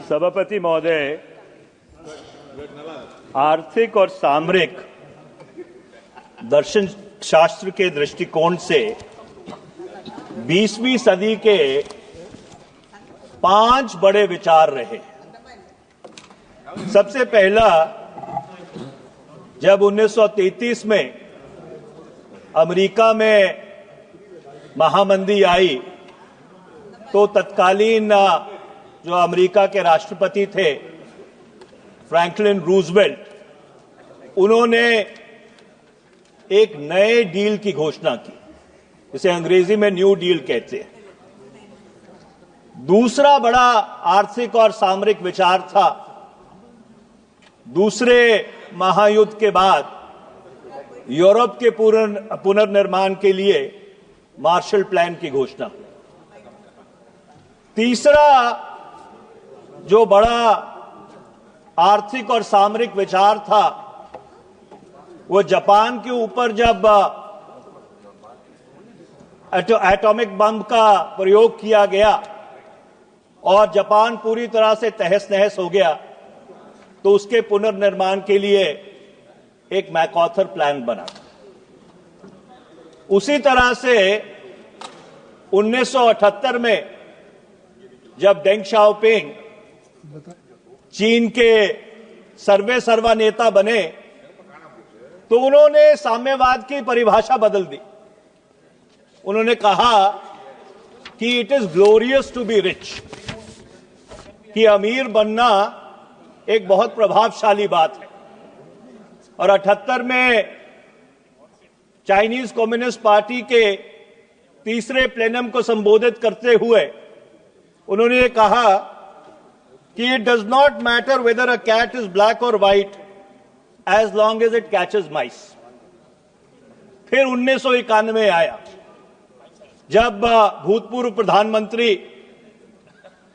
सभापति महोदय, आर्थिक और सामरिक दर्शन शास्त्र के दृष्टिकोण से 20वीं सदी के 5 बड़े विचार रहे। सबसे पहला, जब 1933 में अमेरिका में महामंदी आई तो तत्कालीन जो अमेरिका के राष्ट्रपति थे फ्रैंकलिन रूजवेल्ट, उन्होंने एक नए डील की घोषणा की, जिसे अंग्रेजी में न्यू डील कहते हैं। दूसरा बड़ा आर्थिक और सामरिक विचार था दूसरे महायुद्ध के बाद यूरोप के पुनर्निर्माण के लिए मार्शल प्लान की घोषणा। तीसरा जो बड़ा आर्थिक और सामरिक विचार था वो जापान के ऊपर जब एटॉमिक बम का प्रयोग किया गया और जापान पूरी तरह से तहस नहस हो गया, तो उसके पुनर्निर्माण के लिए एक मैकआर्थर प्लान बना। उसी तरह से 1978 में जब डेंग शाओपिंग चीन के सर्वा नेता बने तो उन्होंने साम्यवाद की परिभाषा बदल दी। उन्होंने कहा कि it is glorious to be rich, कि अमीर बनना एक बहुत प्रभावशाली बात है। और 78 में चाइनीज कम्युनिस्ट पार्टी के तीसरे प्लेनम को संबोधित करते हुए उन्होंने कहा कि it does not matter whether a cat is black और white as long as it catches mice. फिर 1991 आया, जब भूतपूर्व प्रधानमंत्री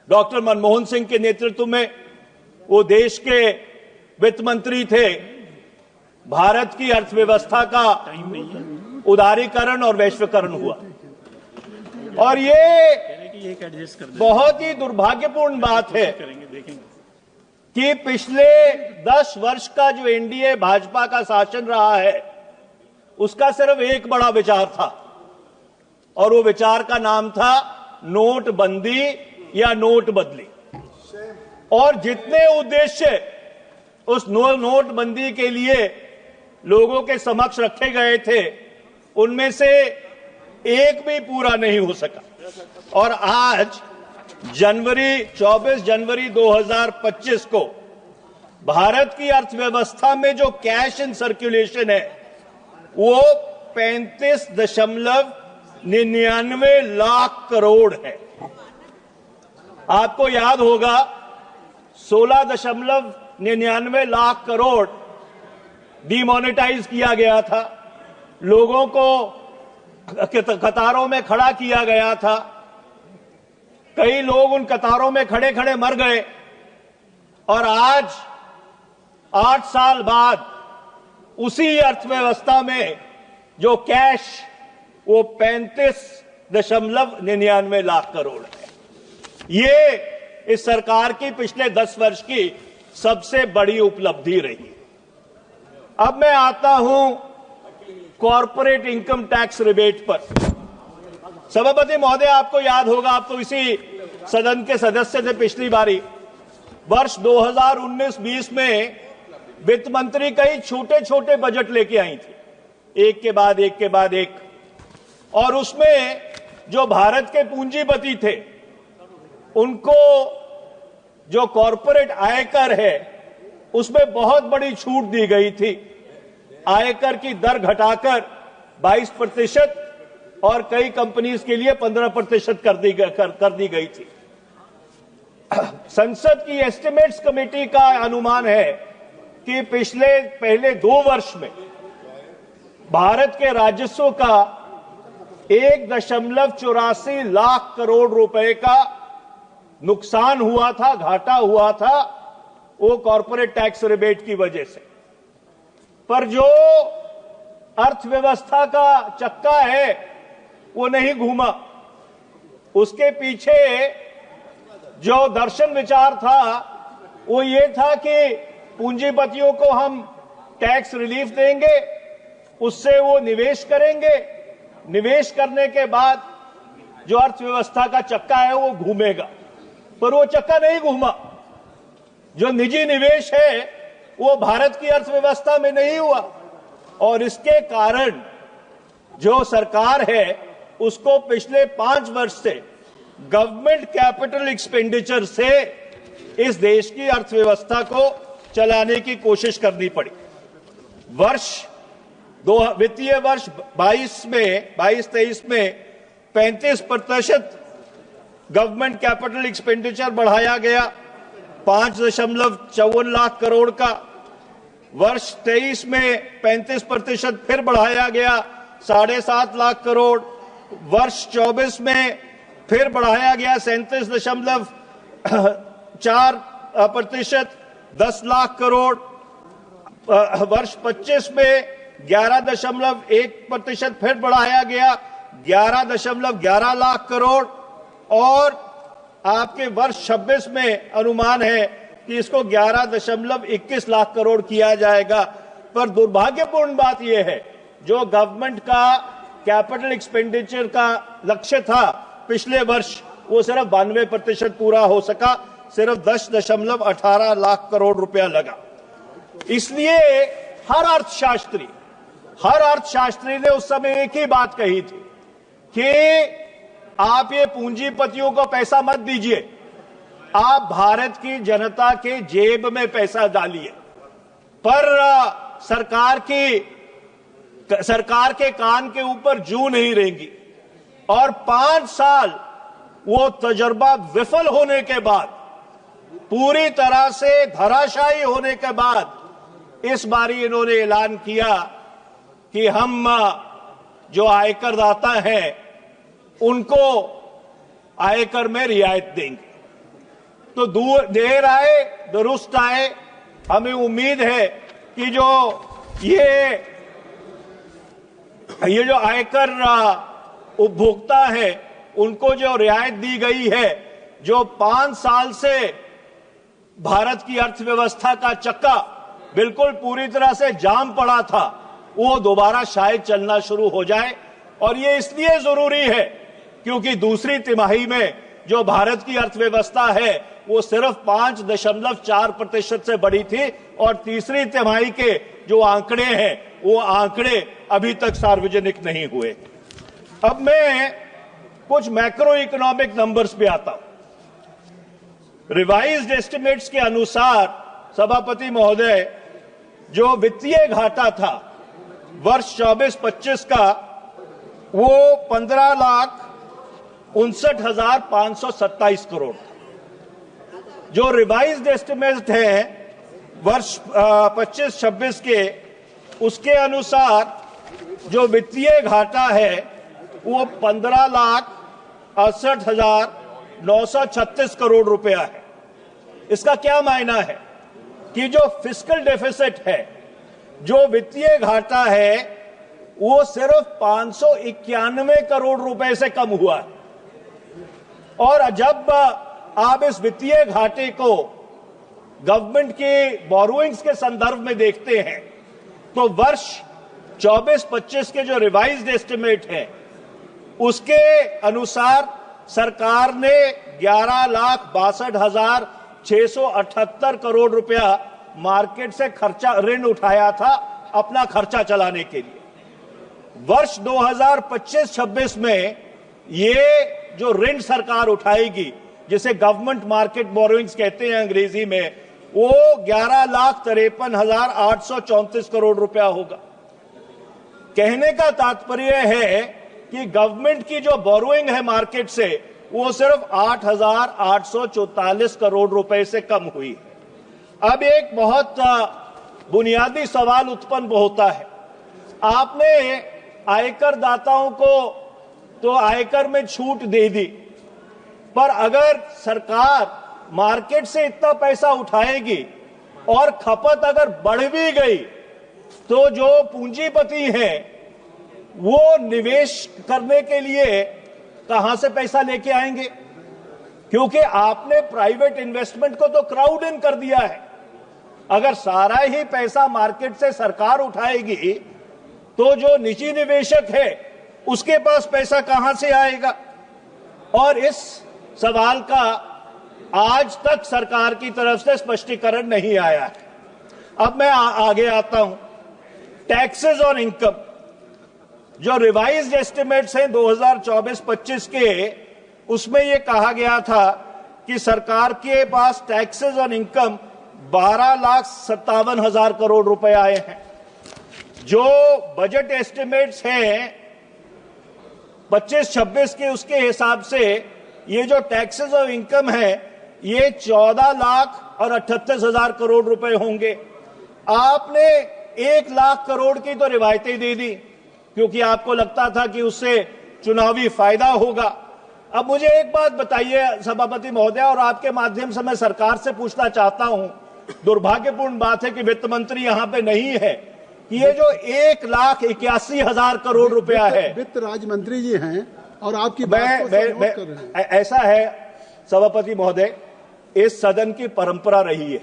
डॉक्टर मनमोहन सिंह के नेतृत्व में, वो देश के वित्त मंत्री थे, भारत की अर्थव्यवस्था का उदारीकरण और वैश्वीकरण हुआ। और ये बहुत ही दुर्भाग्यपूर्ण बात है कि पिछले 10 वर्ष का जो एनडीए भाजपा का शासन रहा है उसका सिर्फ एक बड़ा विचार था, और वो विचार का नाम था नोटबंदी या नोट बदली। और जितने उद्देश्य उस नोटबंदी के लिए लोगों के समक्ष रखे गए थे उनमें से एक भी पूरा नहीं हो सका। और आज 24 जनवरी 2025 को भारत की अर्थव्यवस्था में जो कैश इन सर्कुलेशन है वो 35.99 लाख करोड़ है। आपको याद होगा 16.99 लाख करोड़ डिमोनेटाइज किया गया था, लोगों को कतारों में खड़ा किया गया था, कई लोग उन कतारों में खड़े खड़े मर गए। और आज 8 साल बाद उसी अर्थव्यवस्था में जो कैश वो 35.99 लाख करोड़ है। ये इस सरकार की पिछले 10 वर्ष की सबसे बड़ी उपलब्धि रही। अब मैं आता हूं कॉर्पोरेट इनकम टैक्स रिबेट पर। सभापति महोदय, आपको याद होगा, आप तो इसी सदन के सदस्य थे पिछली बारी। वर्ष 2019-20 में वित्त मंत्री कई छोटे छोटे बजट लेके आई थी, एक के बाद एक के बाद एक। और उसमें जो भारत के पूंजीपति थे उनको जो कॉर्पोरेट आयकर है उसमें बहुत बड़ी छूट दी गई थी। आयकर की दर घटाकर 22% और कई कंपनीज के लिए 15% कर दी गई थी। संसद की एस्टिमेट्स कमेटी का अनुमान है कि पहले 2 वर्ष में भारत के राजस्व का 1.84 लाख करोड़ रुपए का नुकसान हुआ था, घाटा हुआ था, वो कॉर्पोरेट टैक्स रिबेट की वजह से। पर जो अर्थव्यवस्था का चक्का है वो नहीं घूमा। उसके पीछे जो दर्शन विचार था वो ये था कि पूंजीपतियों को हम टैक्स रिलीफ देंगे, उससे वो निवेश करेंगे, निवेश करने के बाद जो अर्थव्यवस्था का चक्का है वो घूमेगा। पर वो चक्का नहीं घूमा। जो निजी निवेश है वो भारत की अर्थव्यवस्था में नहीं हुआ और इसके कारण जो सरकार है उसको पिछले 5 वर्ष से गवर्नमेंट कैपिटल एक्सपेंडिचर से इस देश की अर्थव्यवस्था को चलाने की कोशिश करनी पड़ी। वित्तीय वर्ष 22-23 में 35% गवर्नमेंट कैपिटल एक्सपेंडिचर बढ़ाया गया, 5.54 लाख करोड़ का। वर्ष 23 में 35% फिर बढ़ाया गया, 7.5 लाख करोड़। वर्ष 24 में फिर बढ़ाया गया 37.4%, 10 लाख करोड़। वर्ष 25 में 11.1% फिर बढ़ाया गया, 11.11 लाख करोड़। और आपके वर्ष 26 में अनुमान है कि इसको 11.21 लाख करोड़ किया जाएगा। पर दुर्भाग्यपूर्ण बात यह है, जो गवर्नमेंट का कैपिटल एक्सपेंडिचर का लक्ष्य था पिछले वर्ष, वो सिर्फ 92% पूरा हो सका, सिर्फ 10.18 लाख करोड़ रुपया लगा। इसलिए हर अर्थशास्त्री ने उस समय एक ही बात कही थी कि आप ये पूंजीपतियों को पैसा मत दीजिए, आप भारत की जनता के जेब में पैसा डालिए। पर सरकार के कान के ऊपर जूं नहीं रहेंगी और 5 साल वो तजुर्बा विफल होने के बाद, पूरी तरह से धराशायी होने के बाद, इस बारी इन्होंने ऐलान किया कि हम जो आयकर दाता हैं उनको आयकर में रियायत देंगे। तो देर आए दुरुस्त आए, हमें उम्मीद है कि जो जो आयकर उपभोक्ता है उनको जो रियायत दी गई है, जो 5 साल से भारत की अर्थव्यवस्था का चक्का बिल्कुल पूरी तरह से जाम पड़ा था, वो दोबारा शायद चलना शुरू हो जाए। और ये इसलिए जरूरी है क्योंकि दूसरी तिमाही में जो भारत की अर्थव्यवस्था है वो सिर्फ 5.4% से बढ़ी थी और तीसरी तिमाही के जो आंकड़े हैं वो आंकड़े अभी तक सार्वजनिक नहीं हुए। अब मैं कुछ मैक्रो इकोनॉमिक नंबर्स पे आता हूं। रिवाइज्ड एस्टिमेट्स के अनुसार सभापति महोदय, जो वित्तीय घाटा था वर्ष 24-25 का, वो 15,59,527 करोड़ था। जो रिवाइज्ड एस्टिमेट है वर्ष 25-26 के, उसके अनुसार जो वित्तीय घाटा है वो 15,68,936 करोड़ रुपया है। इसका क्या मायना है कि जो फिस्कल डेफिसिट है, जो वित्तीय घाटा है, वो सिर्फ 591 करोड़ रुपए से कम हुआ है। और जब आप इस वित्तीय घाटे को गवर्नमेंट के बोरोइंग्स के संदर्भ में देखते हैं तो वर्ष 24-25 के जो रिवाइज्ड एस्टिमेट है उसके अनुसार सरकार ने 11,62,678 करोड़ रुपया मार्केट से ऋण उठाया था अपना खर्चा चलाने के लिए। वर्ष 2025-26 में ये जो ऋण सरकार उठाएगी, जिसे गवर्नमेंट मार्केट बोरोइंग्स कहते हैं अंग्रेजी में, वो 11,53,834 करोड़ रुपया होगा। कहने का तात्पर्य है कि गवर्नमेंट की जो बोरोइंग है मार्केट से, वो सिर्फ 8,844 करोड़ रुपए से कम हुई। अब एक बहुत बुनियादी सवाल उत्पन्न होता है, आपने आयकर दाताओं को तो आयकर में छूट दे दी, पर अगर सरकार मार्केट से इतना पैसा उठाएगी और खपत अगर बढ़ भी गई तो जो पूंजीपति हैं वो निवेश करने के लिए कहां से पैसा लेके आएंगे? क्योंकि आपने प्राइवेट इन्वेस्टमेंट को तो क्राउड इन कर दिया है। अगर सारा ही पैसा मार्केट से सरकार उठाएगी तो जो निजी निवेशक है उसके पास पैसा कहां से आएगा? और इस सवाल का आज तक सरकार की तरफ से स्पष्टीकरण नहीं आया है। अब मैं आगे आता हूं। टैक्सेस ऑन इनकम, जो रिवाइज्ड एस्टिमेट्स हैं 2024-25 के, उसमें यह कहा गया था कि सरकार के पास टैक्सेस ऑन इनकम 12,57,000 करोड़ रुपए आए हैं। जो बजट एस्टिमेट्स हैं 25-26 के, उसके हिसाब से ये जो टैक्सेस ऑफ इनकम है ये 14,38,000 करोड़ रुपए होंगे। आपने 1 लाख करोड़ की तो रिवायतें दे दी क्योंकि आपको लगता था कि उससे चुनावी फायदा होगा। अब मुझे एक बात बताइए सभापति महोदय, और आपके माध्यम से मैं सरकार से पूछना चाहता हूं, दुर्भाग्यपूर्ण बात है कि वित्त मंत्री यहां पे नहीं है, कि ये जो 1,81,000 करोड़ रुपया है, वित्त राज्य मंत्री जी हैं और आपकी बात को सहमत कर रहे हैं। ऐसा है सभापति महोदय, इस सदन की परंपरा रही है,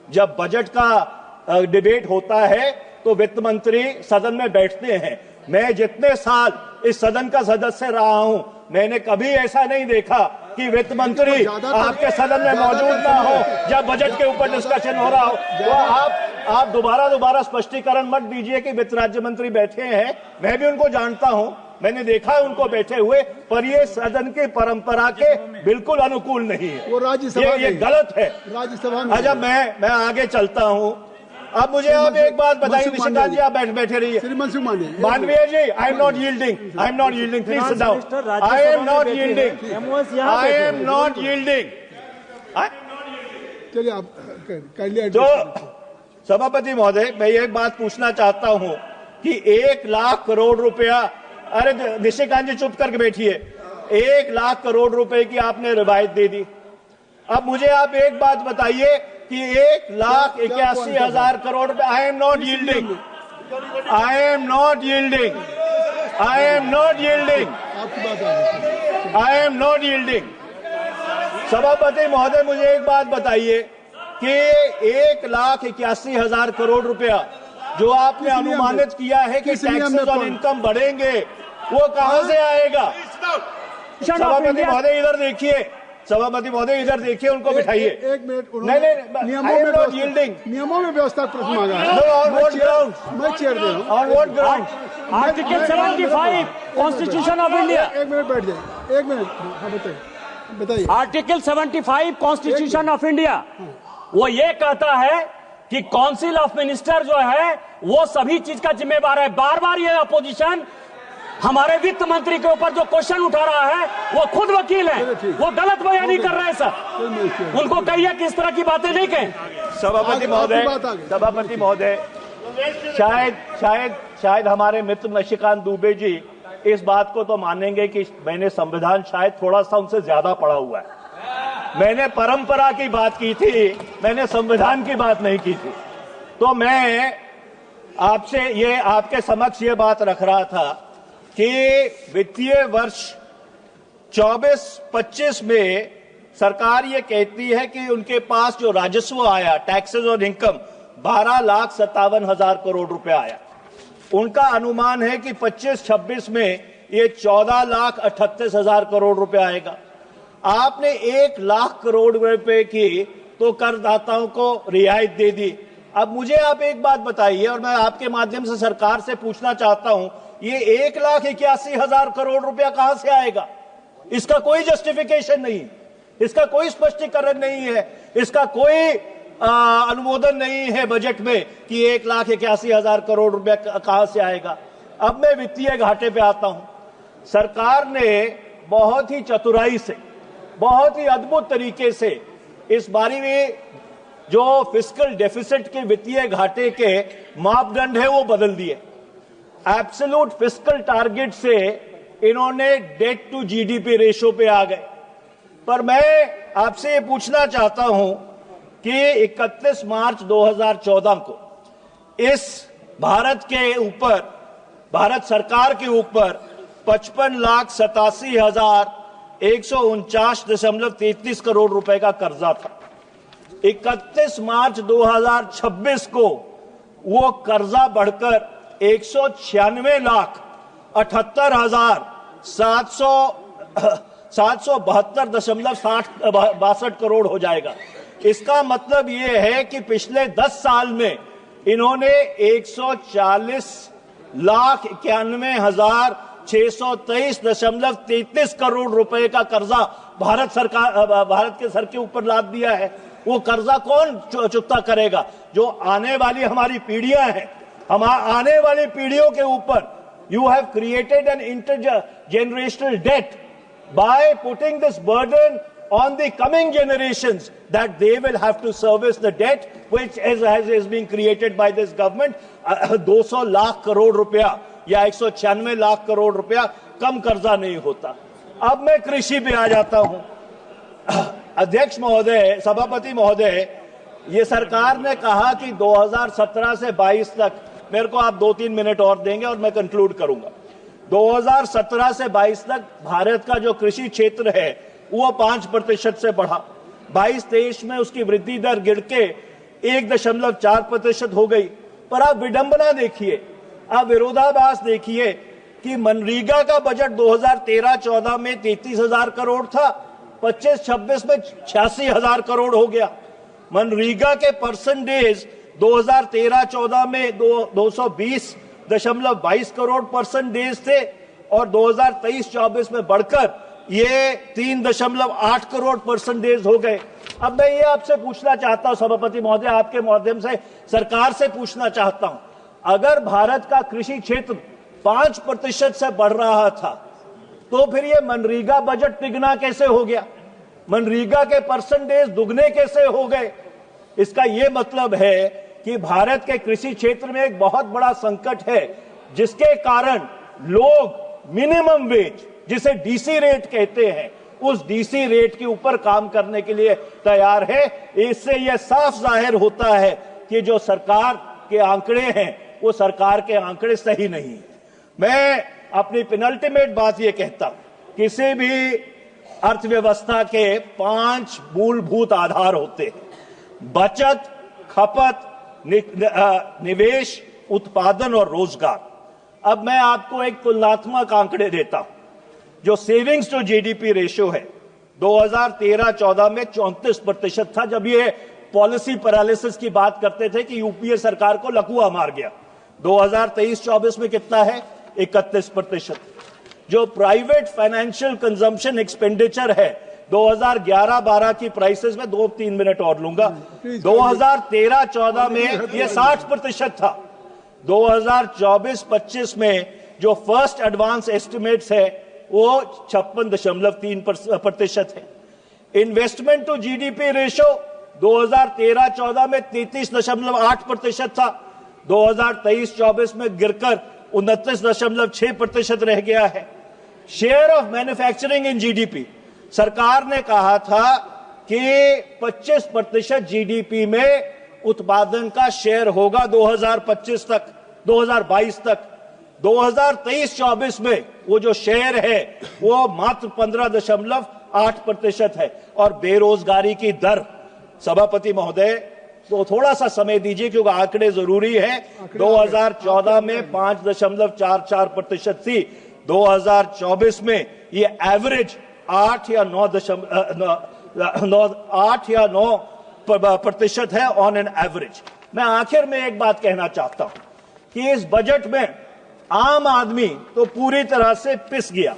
जब बजट का डिबेट होता है तो वित्त मंत्री सदन में बैठते हैं। मैं जितने साल इस सदन का सदस्य रहा हूं, मैंने कभी ऐसा नहीं देखा कि वित्त मंत्री आपके सदन में मौजूद ना हो जब बजट के ऊपर डिस्कशन हो रहा हो। तो आप दोबारा स्पष्टीकरण मत दीजिए कि वित्त राज्य मंत्री बैठे हैं। मैं भी उनको जानता हूं, मैंने देखा है उनको बैठे हुए, पर ये सदन की परंपरा के बिल्कुल अनुकूल नहीं है। वो राज्यसभा ये गलत है राज्यसभा में। अच्छा, मैं आगे चलता हूं। अब मुझे आप एक बात बताइए निशिकांत जी, आप बैठे रहिए। मानवीय जी, I am not yielding, please sit down. I am not yielding. चलिए आप कर लिया। तो सभापति महोदय, मैं एक बात पूछना चाहता हूं कि 1 लाख करोड़ रुपया, अरे निशिकांत जी चुप करके बैठिए, 1 लाख करोड़ रुपए की आपने रिवायत दे दी। अब मुझे आप एक बात बताइए कि 1,81,000 करोड़ रुपए, आई एम नॉट यील्डिंग, सभापति महोदय, मुझे एक बात बताइए कि 1,81,000 करोड़ रुपया जो आपने अनुमानित किया है कि टैक्सेस ऑन इनकम बढ़ेंगे, वो कहां से आएगा? सभापति महोदय इधर देखिए, उनको बिठाइए। एक मिनट, नहीं, नियमों में व्यवस्था प्रश्न मांगा है। मैं चेयर दे रहा हूँ। On what ground? Article 75 constitution of India. एक मिनट बैठ जाए, एक मिनट। हाँ बताइए। आर्टिकल 75 कॉन्स्टिट्यूशन ऑफ इंडिया वो ये कहता है कि काउंसिल ऑफ मिनिस्टर जो है वो सभी चीज का जिम्मेवार है। बार बार ये अपोजिशन हमारे वित्त मंत्री के ऊपर जो क्वेश्चन उठा रहा है, वो खुद वकील है, वो गलत बयानी कर रहे हैं सर। उनको कहिए कि इस तरह की बातें नहीं कहें। सभापति महोदय, शायद हमारे मित्र निशिकांत दुबे जी इस बात को तो मानेंगे कि मैंने संविधान शायद थोड़ा सा उनसे ज्यादा पढ़ा हुआ है। मैंने परंपरा की बात की थी, मैंने संविधान की बात नहीं की थी। तो मैं आपके समक्ष ये बात रख रहा था कि वित्तीय वर्ष 24-25 में सरकार ये कहती है कि उनके पास जो राजस्व आया, टैक्सेस ऑन इनकम, 12,57,000 करोड़ रुपए आया। उनका अनुमान है कि 25-26 में ये 14,38,000 करोड़ रुपए आएगा। आपने 1 लाख करोड़ रुपए की तो करदाताओं को रियायत दे दी। अब मुझे आप एक बात बताइए, और मैं आपके माध्यम से सरकार से पूछना चाहता हूं, ये 1,81,000 करोड़ रुपया कहां से आएगा? इसका कोई जस्टिफिकेशन नहीं, इसका कोई स्पष्टीकरण नहीं है, इसका कोई अनुमोदन नहीं है बजट में कि 1,81,000 करोड़ रुपया कहां से आएगा। अब मैं वित्तीय घाटे पे आता हूं। सरकार ने बहुत ही चतुराई से, बहुत ही अद्भुत तरीके से इस बारी में जो फिस्कल डेफिसिट के वित्तीय घाटे के मापदंड है वो बदल दिए। एब्सोल्यूट फिस्कल टारगेट से इन्होंने डेट टू जीडीपी रेशो पे आ गए। पर मैं आपसे ये पूछना चाहता हूं कि 31 मार्च 2014 को इस भारत सरकार के ऊपर 55,87,000 149.33 करोड़ रुपए का कर्जा था। 31 मार्च 2026 को वो कर्जा बढ़कर 196,78,772.62 करोड़ हो जाएगा। इसका मतलब ये है कि पिछले 10 साल में इन्होंने 140,91,623.33 करोड़ रुपए का कर्जा भारत के सर के ऊपर लाद दिया है। वो कर्जा कौन चुकता करेगा? जो आने वाली हमारी पीढ़ियां हैं, हम आने वाली पीढ़ियों के ऊपर you have created an intergenerational debt by putting this burden on the coming generations that they will have to service the debt which is being created by this government। 200 lakh crore रुपया या 196 लाख करोड़ रुपया कम कर्जा नहीं होता। अब मैं कृषि पे आ जाता हूं। अध्यक्ष महोदय, सभापति महोदय, ये सरकार ने कहा कि 2017 से 22 तक, मेरे को आप 2-3 मिनट और देंगे और मैं कंक्लूड करूंगा। 2017 से 22 तक भारत का जो कृषि क्षेत्र है वो 5% से बढ़ा। 22-23 में उसकी वृद्धि दर गिर के 1.4% हो गई। पर आप विडंबना देखिए, आप विरोधाभास देखिए कि मनरेगा का बजट 2013-14 में 33,000 करोड़ था, 25-26 में 86,000 करोड़ हो गया। मनरेगा के परसेंटेज 2013-14 में 220.22 करोड़ परसेंटेज थे और 2023-24 में बढ़कर ये 3.8 करोड़ परसेंटेज हो गए। अब मैं ये आपसे पूछना चाहता हूं सभापति महोदय, आपके माध्यम से सरकार से पूछना चाहता हूं, अगर भारत का कृषि क्षेत्र 5% से बढ़ रहा था तो फिर ये मनरेगा बजट तिगुना कैसे हो गया? मनरेगा के परसेंटेज दुगने कैसे हो गए? इसका ये मतलब है कि भारत के कृषि क्षेत्र में एक बहुत बड़ा संकट है, जिसके कारण लोग मिनिमम वेज, जिसे डीसी रेट कहते हैं, उस डीसी रेट के ऊपर काम करने के लिए तैयार है। इससे यह साफ जाहिर होता है कि जो सरकार के आंकड़े हैं वो सरकार के आंकड़े सही नहीं है। मैं अपनी पेनल्टीमेट बात ये कहता हूं, किसी भी अर्थव्यवस्था के 5 मूलभूत आधार होते हैं: बचत, खपत, निवेश, उत्पादन और रोजगार। अब मैं आपको एक तुलनात्मक आंकड़े देता हूं। जो सेविंग्स टू जीडीपी रेशियो है 2013-14 में 34% था, जब ये पॉलिसी पैरालिसिस की बात करते थे कि यूपीए सरकार को लकवा मार गया। 2023-24 में कितना है? 31%। जो प्राइवेट फाइनेंशियल कंजम्पशन एक्सपेंडिचर है 2011-12 की प्राइसेस में 2-3 मिनट और लूंगा, 2013-14 में ये 60% था। 2024-25 में जो फर्स्ट एडवांस एस्टिमेट्स है वो 56.3% है। इन्वेस्टमेंट टू जीडीपी रेशियो 2013-14 में 33.8% था, 2023-24 में गिरकर 29.6% रह गया है। Share of manufacturing in GDP, सरकार ने कहा था कि 25% जीडीपी में उत्पादन का शेयर होगा 2022 तक। 2023-24 में वो जो शेयर है वो मात्र 15.8% है। और बेरोजगारी की दर, सभापति महोदय, तो थोड़ा सा समय दीजिए क्योंकि आंकड़े जरूरी है। 2014 में 5.44% थी, 2024 में ये एवरेज 8 या 9% है ऑन एन एवरेज। मैं आखिर में एक बात कहना चाहता हूं कि इस बजट में आम आदमी तो पूरी तरह से पिस गया।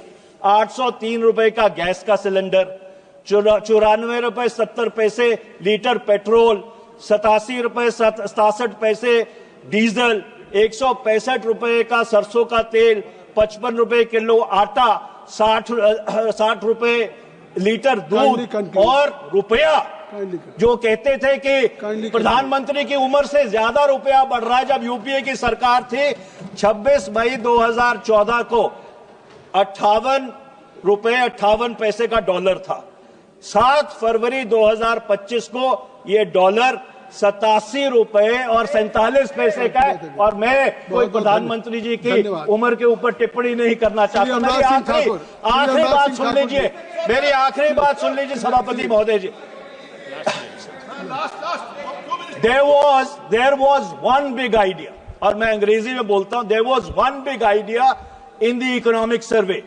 803 रुपए का गैस का सिलेंडर, 94 रुपए 70 पैसे लीटर पेट्रोल, 87 रुपए 67 पैसे डीजल, 165 रुपए का सरसों का तेल, 55 रुपए किलो आटा, 60 रुपए लीटर दूध और रुपया जो कहते थे कि प्रधानमंत्री की उम्र से ज्यादा रुपया बढ़ रहा है। जब यूपीए की सरकार थी 26 मई 2014 को 58 रुपए 58 पैसे का डॉलर था। 7 फरवरी 2025 को यह डॉलर 87 रुपए और 47 पैसे का है। और मैं कोई प्रधानमंत्री जी की धन्यवाद। उम्र के ऊपर टिप्पणी नहीं करना चाहता। श्री मेरी अमराज सिंह आखिरी ठाकुर। आखिरी श्री बात अमराज सुन सिंह लीजिए, मेरी आखिरी बात सुन लीजिए सभापति महोदय जी। There was one big idea, और मैं अंग्रेजी में बोलता हूं, there was one big idea in the economic survey,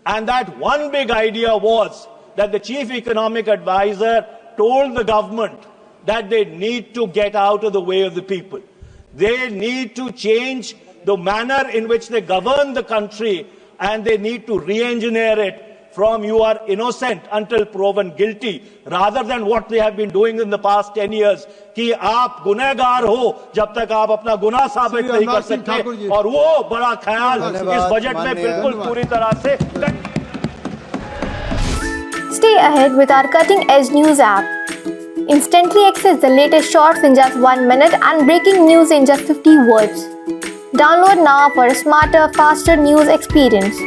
and that one big idea was that the chief economic advisor told the government that they need to get out of the way of the people. They need to change the manner in which they govern the country, and they need to re-engineer it from you are innocent until proven guilty, rather than what they have been doing in the past 10 years, कि आप गुनहगार हो जब तक आप अपना गुनाह साबित श्री नहीं कर अमराज सिंह सकते। ठाकुर जी। और वो बड़ा ख्याल इस बजट में बिल्कुल पूरी तरह से Stay ahead with our cutting-edge news app. Instantly access the latest shorts in just 1 minute and breaking news in just 50 words. Download now for a smarter, faster news experience.